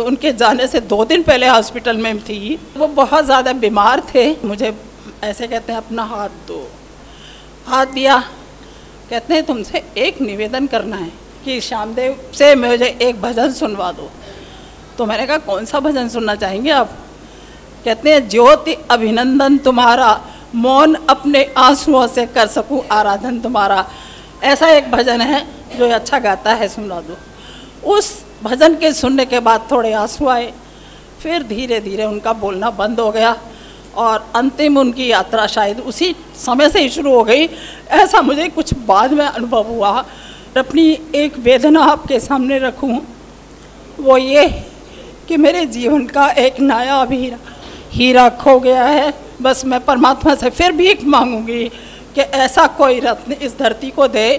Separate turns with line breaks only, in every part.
उनके जाने से 2 दिन पहले हॉस्पिटल में थी। वो बहुत ज़्यादा बीमार थे। मुझे ऐसे कहते हैं अपना हाथ दो, हाथ दिया। कहते हैं तुमसे एक निवेदन करना है कि श्यामदेव से मुझे एक भजन सुनवा दो। तो मैंने कहा कौन सा भजन सुनना चाहेंगे आप? कहते हैं ज्योति अभिनंदन तुम्हारा, मौन अपने आंसुओं से कर सकूं आराधन तुम्हारा। ऐसा एक भजन है जो अच्छा गाता है, सुना दो। उस भजन के सुनने के बाद थोड़े आंसू आए, फिर धीरे धीरे उनका बोलना बंद हो गया और अंतिम उनकी यात्रा शायद उसी समय से ही शुरू हो गई, ऐसा मुझे कुछ बाद में अनुभव हुआ। अपनी एक वेदना आपके सामने रखूं, वो ये कि मेरे जीवन का एक नायाब हीरा खो गया है। बस मैं परमात्मा से फिर भीख मांगूंगी कि ऐसा कोई रत्न इस धरती को दे,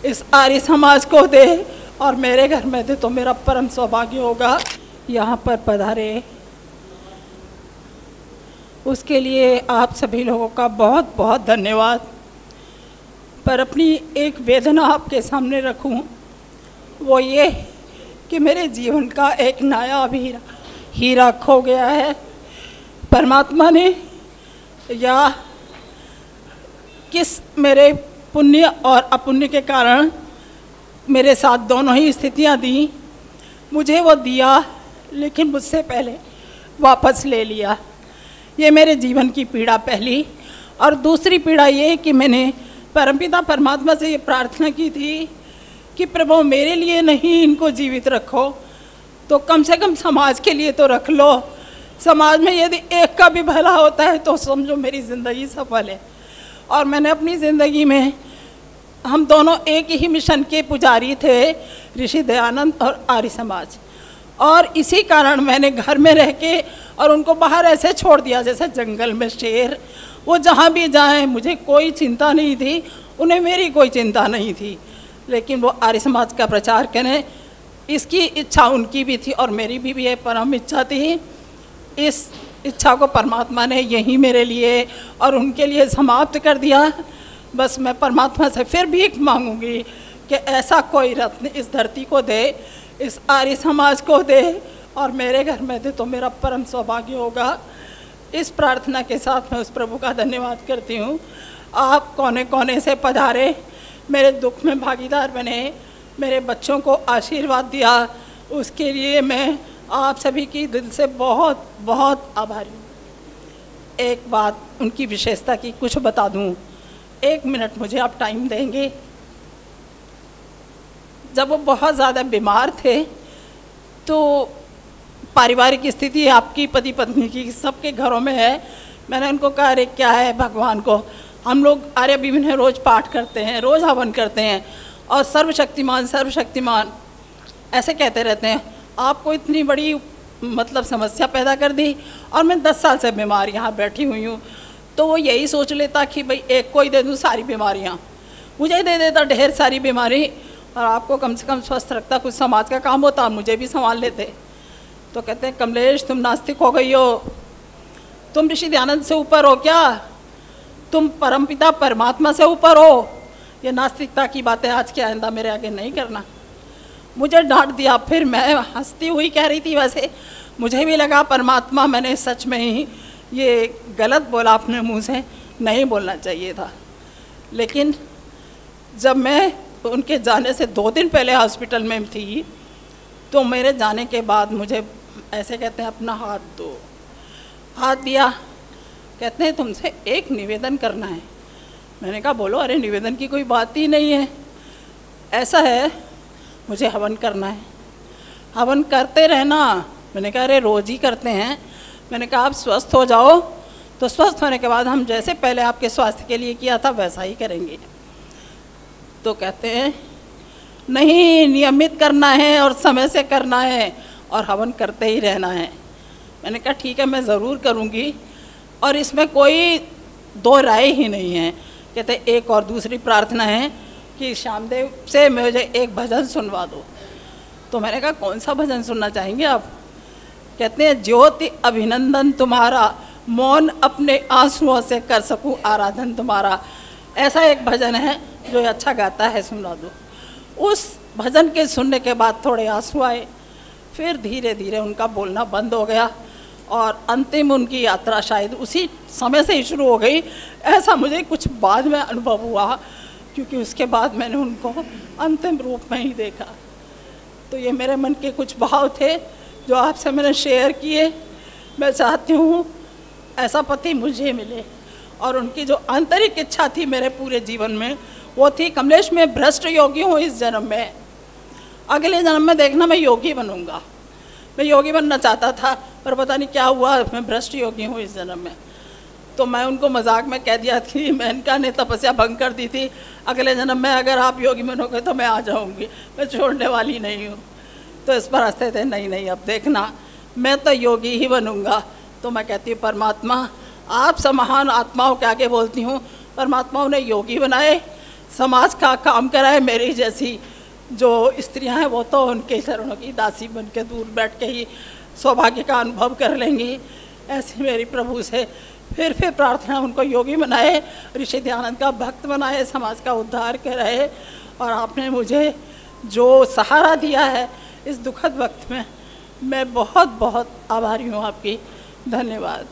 इस आर्य समाज को दे और मेरे घर में दे तो मेरा परम सौभाग्य होगा। यहाँ पर पधारे उसके लिए आप सभी लोगों का बहुत बहुत धन्यवाद। पर अपनी एक वेदना आपके सामने रखूं, वो ये कि मेरे जीवन का एक नायाब हीरा खो गया है। परमात्मा ने या किस मेरे पुण्य और अपुण्य के कारण मेरे साथ दोनों ही स्थितियां दी। मुझे वो दिया लेकिन मुझसे पहले वापस ले लिया। ये मेरे जीवन की पीड़ा पहली। और दूसरी पीड़ा ये कि मैंने परमपिता परमात्मा से ये प्रार्थना की थी कि प्रभु मेरे लिए नहीं इनको जीवित रखो तो कम से कम समाज के लिए तो रख लो। समाज में यदि एक का भी भला होता है तो समझो मेरी ज़िंदगी सफल है। और मैंने अपनी ज़िंदगी में, हम दोनों एक ही मिशन के पुजारी थे, ऋषि दयानंद और आर्य समाज। और इसी कारण मैंने घर में रह के और उनको बाहर ऐसे छोड़ दिया जैसे जंगल में शेर। वो जहाँ भी जाएं मुझे कोई चिंता नहीं थी, उन्हें मेरी कोई चिंता नहीं थी। लेकिन वो आर्य समाज का प्रचार करें, इसकी इच्छा उनकी भी थी और मेरी भी ये परम इच्छा थी। इस इच्छा को परमात्मा ने यहीं मेरे लिए और उनके लिए समाप्त कर दिया। बस मैं परमात्मा से फिर भीख मांगूंगी कि ऐसा कोई रत्न इस धरती को दे, इस आर्य समाज को दे और मेरे घर में दे तो मेरा परम सौभाग्य होगा। इस प्रार्थना के साथ मैं उस प्रभु का धन्यवाद करती हूँ। आप कोने कोने से पधारे, मेरे दुख में भागीदार बने, मेरे बच्चों को आशीर्वाद दिया, उसके लिए मैं आप सभी की दिल से बहुत बहुत आभारी हूँ। एक बात उनकी विशेषता की कुछ बता दूँ, 1 मिनट मुझे आप टाइम देंगे? जब वो बहुत ज़्यादा बीमार थे तो पारिवारिक स्थिति आपकी पति पत्नी की सबके घरों में है। मैंने उनको कहा अरे क्या है भगवान को, हम लोग आर्य विभिन्न रोज़ पाठ करते हैं, रोज़ हवन करते हैं और सर्वशक्तिमान सर्वशक्तिमान ऐसे कहते रहते हैं। आपको इतनी बड़ी मतलब समस्या पैदा कर दी और मैं 10 साल से बीमार यहाँ बैठी हुई हूँ। तो वो यही सोच लेता कि भाई एक को ही दे दूँ सारी बीमारियाँ, मुझे दे देता ढेर सारी बीमारी और आपको कम से कम स्वस्थ रखता, कुछ समाज का काम होता, मुझे भी संभाल लेते। तो कहते हैं कमलेश तुम नास्तिक हो गई हो, तुम ऋषि दयानंद से ऊपर हो क्या, तुम परमपिता परमात्मा से ऊपर हो। ये नास्तिकता की बातें आज के आइंदा मेरे आगे नहीं करना। मुझे डांट दिया। फिर मैं हंसती हुई कह रही थी, वैसे मुझे भी लगा परमात्मा मैंने सच में ही ये गलत बोला अपने मुंह से, नहीं बोलना चाहिए था। लेकिन जब मैं उनके जाने से 2 दिन पहले हॉस्पिटल में थी तो मेरे जाने के बाद मुझे ऐसे कहते हैं अपना हाथ दो, हाथ दिया। कहते हैं तुमसे एक निवेदन करना है। मैंने कहा बोलो। अरे निवेदन की कोई बात ही नहीं है, ऐसा है मुझे हवन करना है। हवन करते रहना। मैंने कहा अरे रोज़ ही करते हैं। मैंने कहा आप स्वस्थ हो जाओ तो स्वस्थ होने के बाद हम जैसे पहले आपके स्वास्थ्य के लिए किया था वैसा ही करेंगे। तो कहते हैं नहीं, नियमित करना है और समय से करना है और हवन करते ही रहना है। मैंने कहा ठीक है मैं ज़रूर करूँगी और इसमें कोई 2 राय ही नहीं है। कहते एक और दूसरी प्रार्थना है कि श्यामदेव से मुझे एक भजन सुनवा दो। तो मैंने कहा कौन सा भजन सुनना चाहेंगे आप? कहते हैं ज्योति अभिनंदन तुम्हारा, मौन अपने आंसुओं से कर सकूं आराधन तुम्हारा। ऐसा एक भजन है जो अच्छा गाता है, सुना दो। उस भजन के सुनने के बाद थोड़े आंसू आए, फिर धीरे धीरे उनका बोलना बंद हो गया और अंतिम उनकी यात्रा शायद उसी समय से ही शुरू हो गई, ऐसा मुझे कुछ बाद में अनुभव हुआ, क्योंकि उसके बाद मैंने उनको अंतिम रूप में ही देखा। तो ये मेरे मन के कुछ भाव थे जो आपसे मैंने शेयर किए। मैं चाहती हूँ ऐसा पति मुझे मिले, और उनकी जो आंतरिक इच्छा थी मेरे पूरे जीवन में वो थी, कमलेश मैं भ्रष्ट योगी हूँ इस जन्म में, अगले जन्म में देखना मैं योगी बनूंगा। मैं योगी बनना चाहता था पर पता नहीं क्या हुआ, मैं भ्रष्ट योगी हूँ इस जन्म में। तो मैं उनको मजाक में कह दिया कि मेनका ने तपस्या भंग कर दी थी, अगले जन्म में अगर आप योगी बनोगे तो मैं आ जाऊँगी, मैं छोड़ने वाली नहीं हूँ। तो इस पर हंसते थे, नहीं नहीं अब देखना मैं तो योगी ही बनूंगा। तो मैं कहती हूँ परमात्मा आप सब महान आत्माओं के आगे बोलती हूँ, परमात्मा उन्हें योगी बनाए, समाज का काम कराए। मेरी जैसी जो स्त्रियां हैं वो तो उनके चरणों की दासी बन के दूर बैठ के ही सौभाग्य का अनुभव कर लेंगी। ऐसी मेरी प्रभु से फिर प्रार्थना, उनको योगी बनाए, ऋषि दयानंद का भक्त बनाए, समाज का उद्धार कराए। और आपने मुझे जो सहारा दिया है इस दुखद वक्त में, मैं बहुत बहुत आभारी हूँ आपकी। धन्यवाद।